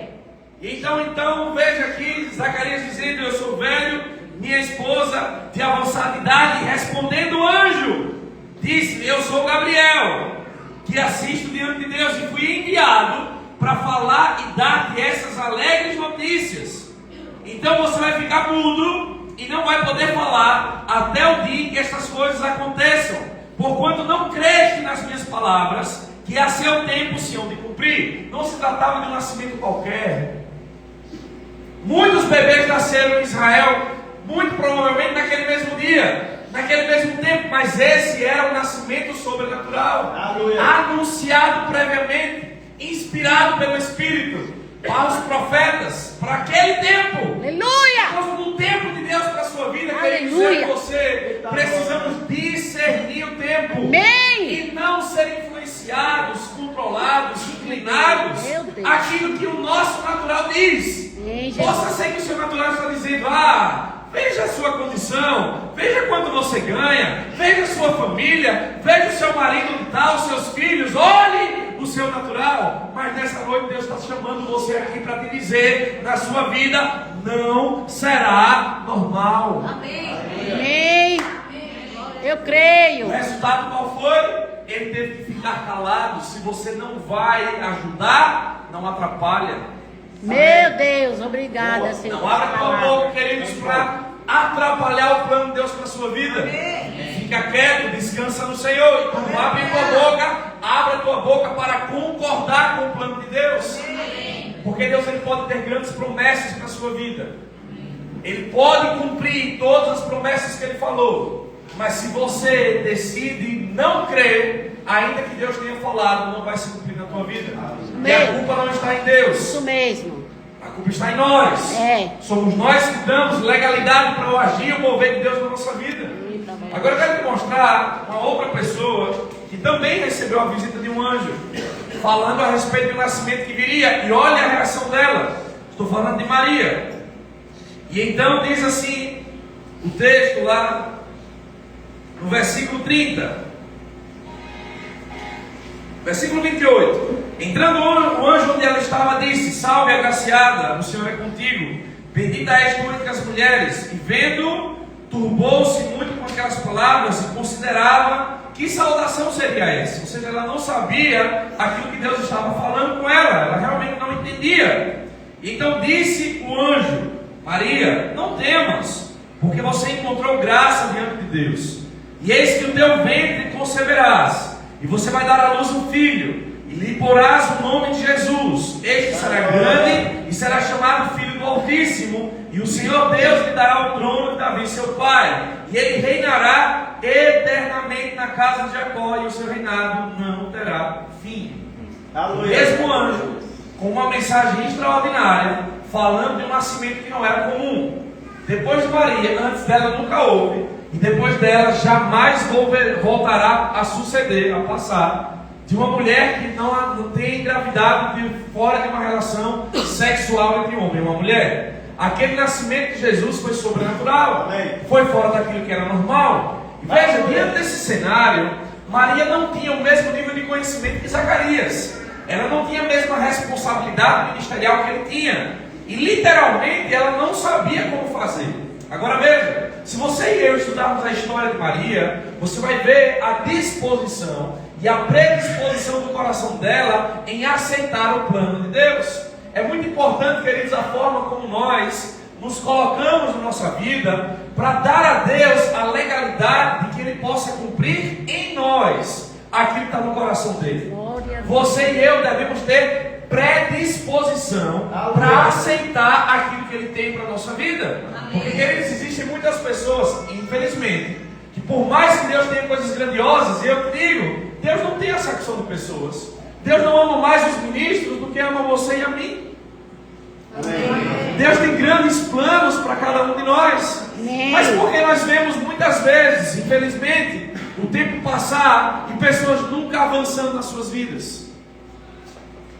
Então veja aqui Zacarias dizendo: eu sou velho, minha esposa de avançada idade. Respondendo o anjo, disse: eu sou Gabriel, que assisto diante de Deus, e fui enviado para falar e dar-te essas alegres notícias. Então você vai ficar mudo e não vai poder falar até o dia em que estas coisas aconteçam, porquanto não creste nas minhas palavras, que a seu tempo se hão de cumprir. Não se tratava de um nascimento qualquer. Muitos bebês nasceram em Israel, muito provavelmente naquele mesmo dia, naquele mesmo tempo, mas esse era um nascimento sobrenatural, anunciado previamente, inspirado pelo Espírito aos profetas, para aquele tempo. Aleluia! Nós, no tempo de Deus para a sua vida, Aleluia! queremos dizer que você, precisamos discernir o tempo. Amém! E não ser influenciados, controlados, inclinados Meu Deus. aquilo que o nosso natural diz. Amém, Jesus. Possa ser que o seu natural está dizendo: veja a sua condição, veja quanto você ganha, veja a sua família, veja o seu marido onde está, os seus filhos, olhe o seu natural. Mas nessa noite Deus está chamando você aqui para te dizer: na sua vida não será normal. Amém. Eu creio. O resultado qual foi? Ele teve que ficar calado. Se você não vai ajudar, não atrapalha. Meu Deus, obrigada, Senhor. Não abra tua boca, queridos, para atrapalhar o plano de Deus para a sua vida. Fica quieto, descansa no Senhor. E quando abre tua boca, abra tua boca para concordar com o plano de Deus. Porque Deus, ele pode ter grandes promessas para a sua vida. Ele pode cumprir todas as promessas que Ele falou. Mas se você decide não crer, ainda que Deus tenha falado, não vai se cumprir na tua vida. E a culpa não está em Deus. Isso mesmo. A culpa está em nós. Somos nós que damos legalidade para o agir e o mover de Deus na nossa vida. Agora eu quero te mostrar uma outra pessoa que também recebeu a visita de um anjo, falando a respeito do nascimento que viria. E olha a reação dela. Estou falando de Maria. E então diz assim o texto lá no versículo 30. Versículo 28. Entrando o anjo onde ela estava, disse: salve, agraciada, o Senhor é contigo, bendita és tu entre as mulheres. E vendo, turbou-se muito com aquelas palavras e considerava que saudação seria essa. Ou seja, ela não sabia aquilo que Deus estava falando com ela. Ela realmente não entendia. Então disse o anjo: Maria, não temas, porque você encontrou graça diante de Deus. E eis que o teu ventre conceberás, e você vai dar à luz um filho, e lhe porás o nome de Jesus. Este será grande e será chamado Filho do Altíssimo, e o Senhor Deus lhe dará o trono de Davi seu pai, e ele reinará eternamente na casa de Jacó, e o seu reinado não terá fim. O mesmo anjo, com uma mensagem extraordinária, falando de um nascimento que não era comum. Depois de Maria, antes dela nunca houve, e depois dela jamais voltará a suceder, a passar, de uma mulher que não tem engravidado fora de uma relação sexual entre um homem e uma mulher. Aquele nascimento de Jesus foi sobrenatural, foi fora daquilo que era normal. E veja, diante desse cenário, Maria não tinha o mesmo nível de conhecimento que Zacarias. Ela não tinha a mesma responsabilidade ministerial que ele tinha. E literalmente ela não sabia como fazer. Agora veja, se você e eu estudarmos a história de Maria, você vai ver a disposição e a predisposição do coração dela em aceitar o plano de Deus. É muito importante, queridos, a forma como nós nos colocamos na nossa vida para dar a Deus a legalidade de que Ele possa cumprir em nós aquilo que está no coração dele. Você e eu devemos ter predisposição para aceitar aquilo que Ele tem para a nossa vida. Porque, queridos, existem muitas pessoas, infelizmente, que por mais que Deus tenha coisas grandiosas, e eu te digo, Deus não tem acepção de pessoas. Deus não ama mais os ministros do que ama você e a mim. Deus tem grandes planos para cada um de nós. Amém. Mas porque nós vemos muitas vezes, infelizmente, o tempo passar e pessoas nunca avançando nas suas vidas.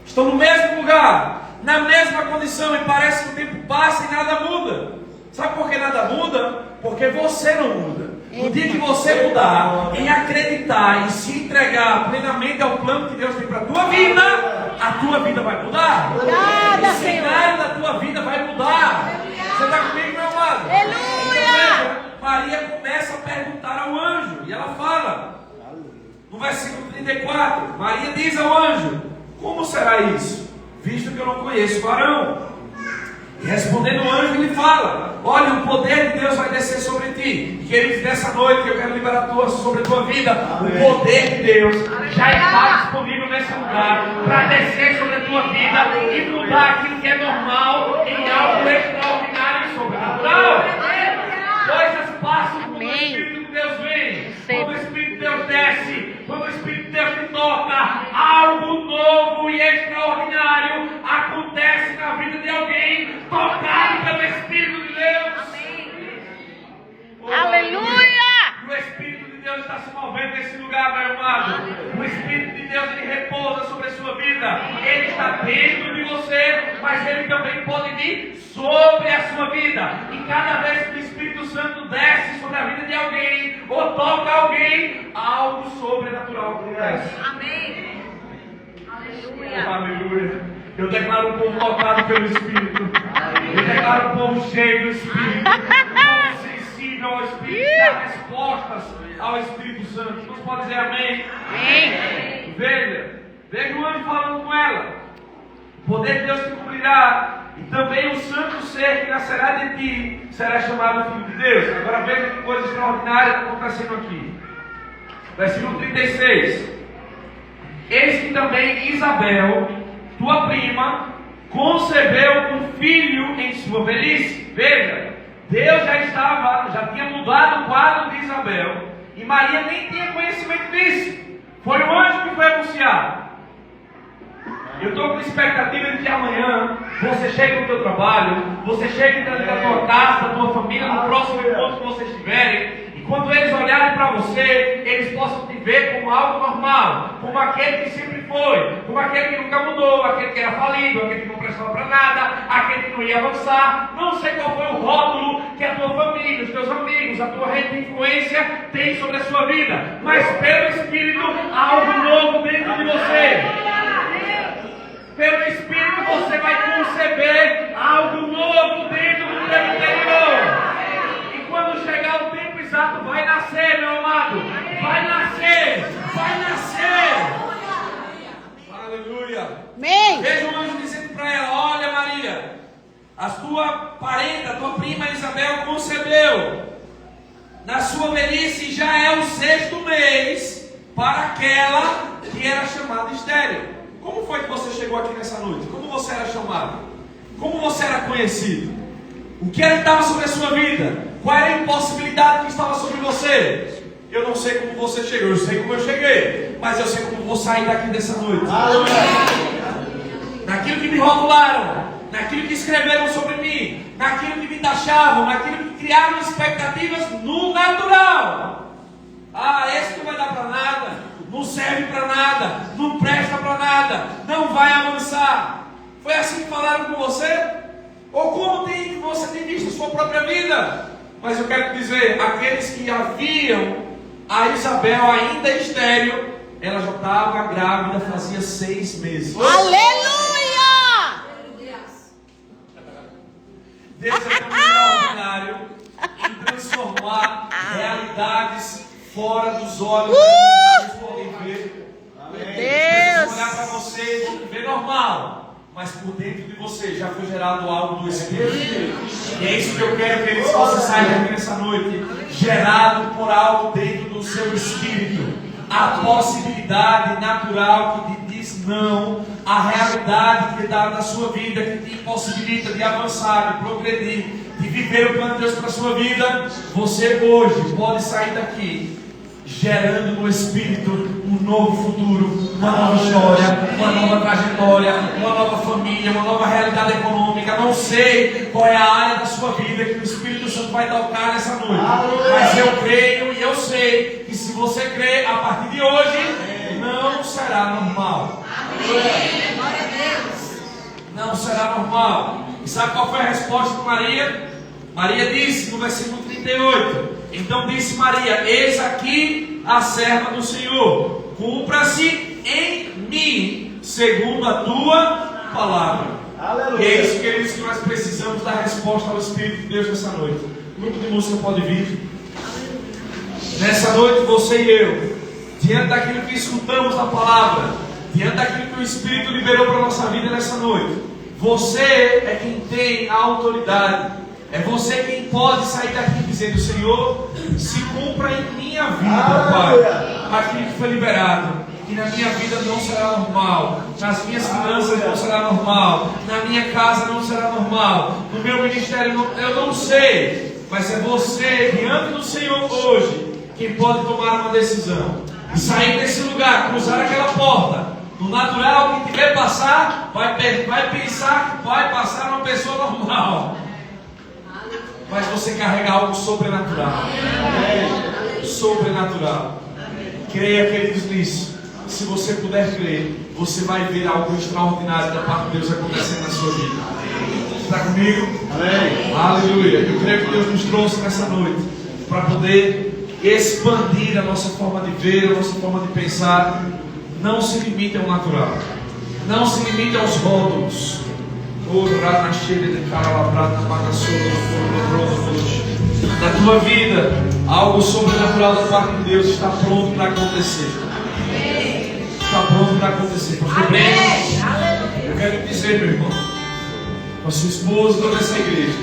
Estão no mesmo lugar, na mesma condição, e parece que o tempo passa e nada muda. Sabe por que nada muda? Porque você não muda. No dia que você mudar, em acreditar e se entregar plenamente ao plano que Deus tem para a tua vida vai mudar. Obrigada, O cenário da tua vida vai mudar. Você está comigo, meu amado? Aleluia! Então, veja, Maria começa a perguntar ao anjo, e ela fala, no versículo 34, Maria diz ao anjo: como será isso, visto que eu não conheço varão? E respondendo o anjo, ele fala: olha, o poder de Deus vai descer sobre ti. E queridos, nessa noite eu quero liberar sobre a tua vida. Amém. O poder de Deus já está disponível nesse lugar para descer sobre a tua vida e mudar aquilo que é normal em algo extraordinário e sobrenatural. Coisas passam quando o Espírito de Deus vem, quando o Espírito de Deus desce, quando o Espírito de Deus te toca, algo novo e extraordinário acontece na vida de alguém tocado pelo Espírito de Deus. Aleluia! O Espírito de Deus está se movendo nesse lugar, meu amado. O Espírito de Deus, ele repousa sobre a sua vida. Ele está dentro de você, mas ele também pode vir sobre a sua vida. E cada vez que o Espírito Santo desce sobre a vida de alguém, ou toca alguém, algo sobrenatural acontece. Amém. Aleluia. Aleluia. Eu declaro um povo tocado pelo Espírito. Eu declaro um povo cheio do Espírito. Um povo sensível ao Espírito, que dá respostas ao Espírito Santo. Você pode dizer amém? Amém. Veja o anjo falando com ela. O poder de Deus te cobrirá, e também o santo ser que nascerá de ti será chamado Filho de Deus. Agora veja que coisa extraordinária está acontecendo aqui. Versículo 36. Eis que também Isabel, tua prima, concebeu um filho em sua velhice. Veja, Deus já tinha mudado o quadro de Isabel, e Maria nem tinha conhecimento disso. Foi o anjo que foi anunciar. Eu estou com expectativa de que amanhã você chegue no teu trabalho, você chegue dentro da tua casa, da tua família, no próximo encontro que vocês tiverem, e quando eles olharem para você, eles possam te ver como algo normal, como aquele que sempre foi, como aquele que nunca mudou, aquele que era falido, aquele que não prestava para nada, aquele que não ia avançar. Não sei qual foi o rótulo que a tua família, os teus amigos, a tua rede de influência tem sobre a sua vida, mas pelo Espírito há algo novo dentro de você. Pelo Espírito você vai conceber algo novo dentro do teu interior. E quando chegar o tempo exato, vai nascer, meu amado. Vai nascer. Vai nascer. Aleluia. Amém. Veja o anjo dizendo para ela: olha, Maria, a tua parenta, a tua prima Isabel concebeu. Na sua velhice já é o 6º mês para aquela que era chamada estéril. Como foi que você chegou aqui nessa noite? Como você era chamado? Como você era conhecido? O que era que estava sobre a sua vida? Qual era a impossibilidade que estava sobre você? Eu não sei como você chegou, eu sei como eu cheguei, mas eu sei como vou sair daqui dessa noite. Naquilo que me rotularam, naquilo que escreveram sobre mim, naquilo que me taxavam, naquilo que criaram expectativas no natural. Esse não vai dar para nada. Não serve para nada, não presta para nada, não vai avançar. Foi assim que falaram com você? Ou como você tem visto a sua própria vida? Mas eu quero te dizer, aqueles que haviam a Isabel ainda estéril, ela já estava grávida fazia 6 meses. Aleluia! Deus é tão extraordinário em transformar realidades fora dos olhos que vocês podem ver. Deus! Olhar para você e ver normal, mas por dentro de você já foi gerado algo do Espírito. E é isso que eu quero que eles possam sair daqui nessa noite, gerado por algo dentro do seu espírito. A possibilidade natural que te diz não, a realidade que dá na sua vida, que te impossibilita de avançar, de progredir, de viver o plano de Deus para a sua vida. Você hoje pode sair daqui gerando no Espírito um novo futuro, uma nova história, uma nova trajetória, uma nova família, uma nova realidade econômica. Não sei qual é a área da sua vida que o Espírito Santo vai tocar nessa noite, mas eu creio e eu sei que se você crê, a partir de hoje não será normal. Não será normal. E sabe qual foi a resposta de Maria? Maria disse no versículo 38: então disse Maria: eis aqui a serva do Senhor, cumpra-se em mim segundo a tua palavra. Aleluia. E é isso, queridos, que nós precisamos dar resposta ao Espírito de Deus nessa noite. O grupo de música pode vir. Nessa noite, você e eu, diante daquilo que escutamos na palavra, diante daquilo que o Espírito liberou para a nossa vida nessa noite, você é quem tem a autoridade. É você quem pode sair daqui dizendo: Senhor, se cumpra em minha vida, Pai, aquilo que foi liberado. Que na minha vida não será normal, nas minhas finanças não será normal, na minha casa não será normal, no meu ministério eu não sei, mas é você diante do Senhor hoje quem pode tomar uma decisão e sair desse lugar, cruzar aquela porta. No natural, quem tiver passar vai pensar que vai passar uma pessoa normal, mas você carrega algo sobrenatural. Sobrenatural. Creia, queridos, nisso. Se você puder crer, você vai ver algo extraordinário da parte de Deus acontecendo na sua vida. Está comigo? Amém. Aleluia. Eu creio que Deus nos trouxe nessa noite para poder expandir a nossa forma de ver, a nossa forma de pensar. Não se limite ao natural. Não se limite aos rótulos. Na tua vida, algo sobrenatural da parte de Deus está pronto para acontecer. Está pronto para acontecer. Pastor Breno, eu quero dizer, meu irmão, para sua esposa e toda essa igreja,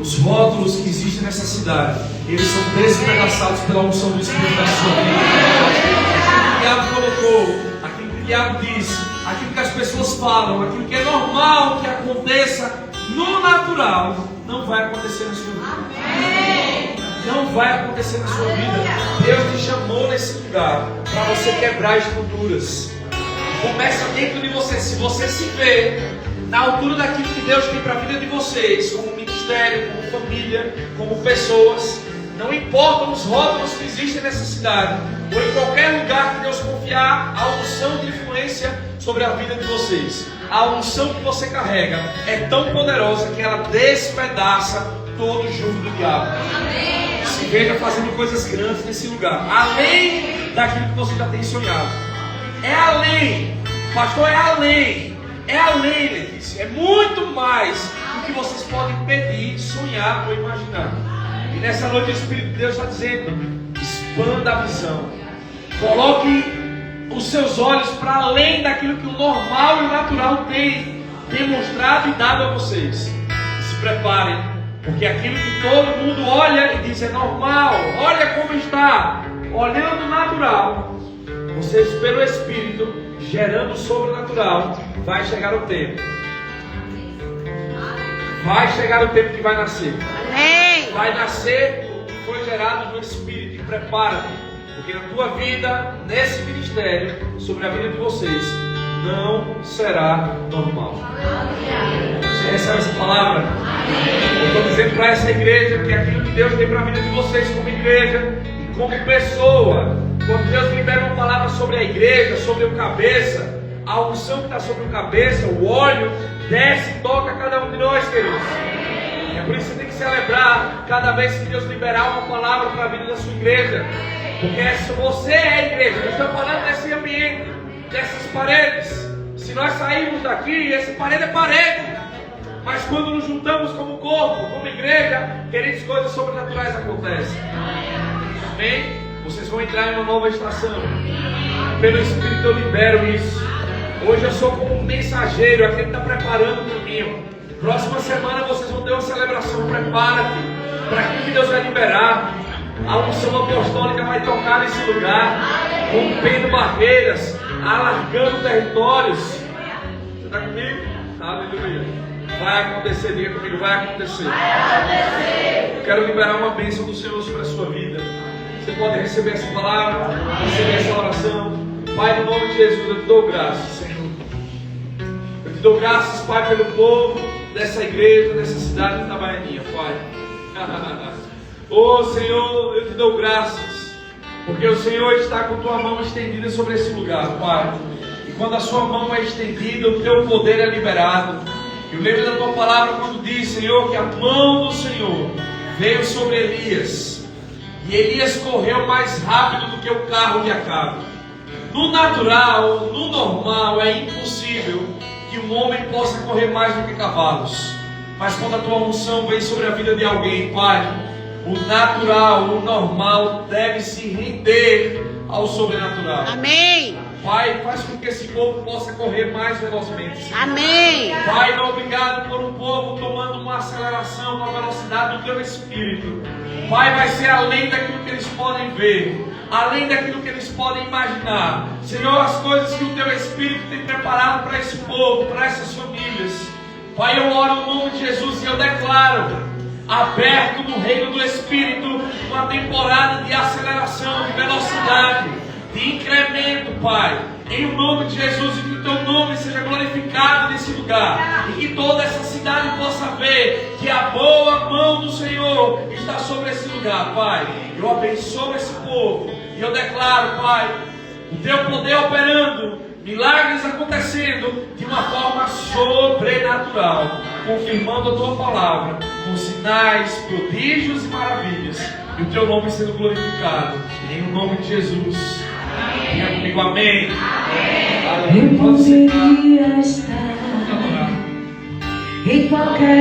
os rótulos que existem nessa cidade, eles são despedaçados pela unção do Espírito da sua vida. Aquilo que o diabo colocou, aquilo que o diabo diz, aquilo que as pessoas falam, aquilo que é normal que aconteça no natural, não vai acontecer na sua vida. Não vai acontecer na sua vida. Deus te chamou nesse lugar para você quebrar estruturas. Começa dentro de você. Se você se vê na altura daquilo que Deus tem para a vida de vocês, como ministério, como família, como pessoas, não importam os rótulos que existem nessa cidade, ou em qualquer lugar que Deus confiar a unção de influência sobre a vida de vocês. A unção que você carrega é tão poderosa que ela despedaça todo o jugo do diabo. Amém. Se veja fazendo coisas grandes nesse lugar, além daquilo que você já tem sonhado. É além, pastor, é além, Letícia, é muito mais do que vocês podem pedir, sonhar ou imaginar. E nessa noite o Espírito de Deus está dizendo: expanda a visão, coloque os seus olhos para além daquilo que o normal e o natural tem demonstrado e dado a vocês. Se preparem, porque aquilo que todo mundo olha e diz é normal, olha como está, olhando o natural, vocês pelo Espírito, gerando o sobrenatural, vai chegar o tempo. Vai chegar o tempo que vai nascer. Vai nascer o que foi gerado no Espírito. E prepara-te, porque na tua vida, nesse ministério, sobre a vida de vocês, não será normal. Você recebe essa palavra? Eu estou dizendo para essa igreja que aquilo que Deus tem para a vida de vocês como igreja e como pessoa, quando Deus libera uma palavra sobre a igreja, sobre o cabeça, a unção que está sobre o cabeça, o óleo, desce e toca cada um de nós, queridos. É por isso que você tem que celebrar cada vez que Deus liberar uma palavra para a vida da sua igreja. Porque você é a igreja. Eu estou falando desse ambiente, dessas paredes. Se nós sairmos daqui, essa parede é parede. Mas quando nos juntamos como corpo, como igreja, queridos, coisas sobrenaturais acontecem. Amém? Vocês vão entrar em uma nova estação. Pelo Espírito eu libero isso. Hoje eu sou como um mensageiro, aquele que está preparando o caminho. Próxima semana vocês vão ter uma celebração. Prepara-te para aquilo que Deus vai liberar. A unção apostólica vai tocar nesse lugar, rompendo barreiras, alargando territórios. Você está comigo? Aleluia. Vai acontecer, diga comigo, vai acontecer. Eu quero liberar uma bênção do Senhor sobre a sua vida, Você pode receber essa palavra, receber essa oração. Pai, no nome de Jesus, eu te dou graças, Senhor. Eu te dou graças, Pai, pelo povo dessa igreja, dessa cidade de Itabaianinha, Pai. Oh, Senhor, eu te dou graças, porque o Senhor está com tua mão estendida sobre esse lugar, Pai. E quando a sua mão é estendida, o teu poder é liberado. Eu lembro da tua palavra quando diz, Senhor, que a mão do Senhor veio sobre Elias. E Elias correu mais rápido do que o carro de Acabe. No natural, no normal, é impossível que um homem possa correr mais do que cavalos. Mas quando a tua unção vem sobre a vida de alguém, Pai, o natural, o normal deve se render ao sobrenatural. Amém. Pai, faz com que esse povo possa correr mais velozmente. Amém. Pai, obrigado por um povo tomando uma aceleração, uma velocidade do teu Espírito. Pai, vai ser além daquilo que eles podem ver, além daquilo que eles podem imaginar. Senhor, as coisas que o teu Espírito tem preparado para esse povo, para essas famílias. Pai, eu oro no nome de Jesus e eu declaro aberto no reino do Espírito uma temporada de aceleração, de velocidade, de incremento, Pai, em o nome de Jesus, e que o teu nome seja glorificado nesse lugar, e que toda essa cidade possa ver que a boa mão do Senhor está sobre esse lugar, Pai. Eu abençoo esse povo, e eu declaro, Pai, o teu poder operando, milagres acontecendo de uma forma sobrenatural, confirmando a tua palavra, com sinais, prodígios e maravilhas, e o teu nome sendo glorificado, em o nome de Jesus. Diga comigo, amém. Amém. Pode sentar. Em qualquer